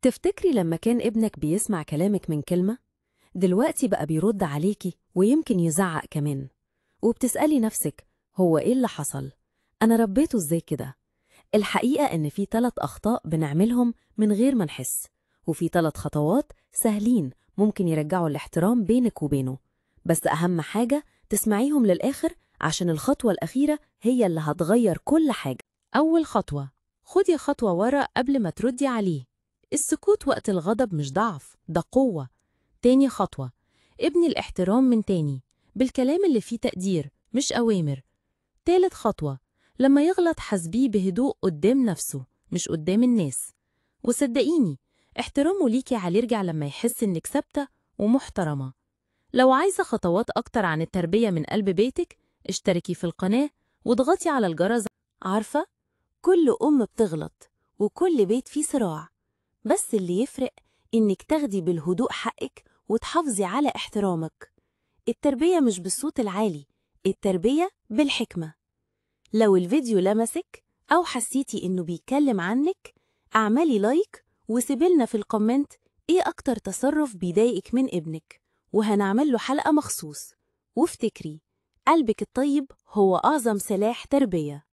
تفتكري لما كان ابنك بيسمع كلامك من كلمة، دلوقتي بقى بيرد عليكي ويمكن يزعق كمان، وبتسألي نفسك هو إيه اللي حصل؟ أنا ربيته إزاي كده؟ الحقيقة إن في 3 أخطاء بنعملهم من غير ما نحس، وفي 3 خطوات سهلين ممكن يرجعوا الاحترام بينك وبينه. بس أهم حاجة تسمعيهم للآخر، عشان الخطوة الأخيرة هي اللي هتغير كل حاجة. أول خطوة، خدي خطوة ورا قبل ما تردي عليه. السكوت وقت الغضب مش ضعف، ده قوة. تاني خطوة، ابني الاحترام من تاني بالكلام اللي فيه تقدير مش أوامر. تالت خطوة، لما يغلط حاسبيه بهدوء قدام نفسه مش قدام الناس. وصدقيني، احترامه ليكي هيرجع لما يحس إنك ثابتة ومحترمة. لو عايزة خطوات أكتر عن التربية من قلب بيتك، اشتركي في القناة واضغطي على الجرس. عارفة؟ كل أم بتغلط، وكل بيت فيه صراع، بس اللي يفرق إنك تاخدي بالهدوء حقك وتحافظي على احترامك. التربية مش بالصوت العالي، التربية بالحكمة. لو الفيديو لمسك أو حسيتي إنه بيتكلم عنك، اعملي لايك وسيبلنا في الكومنت إيه أكتر تصرف بيضايقك من ابنك، وهنعمل له حلقة مخصوص. وافتكري، قلبك الطيب هو أعظم سلاح تربية.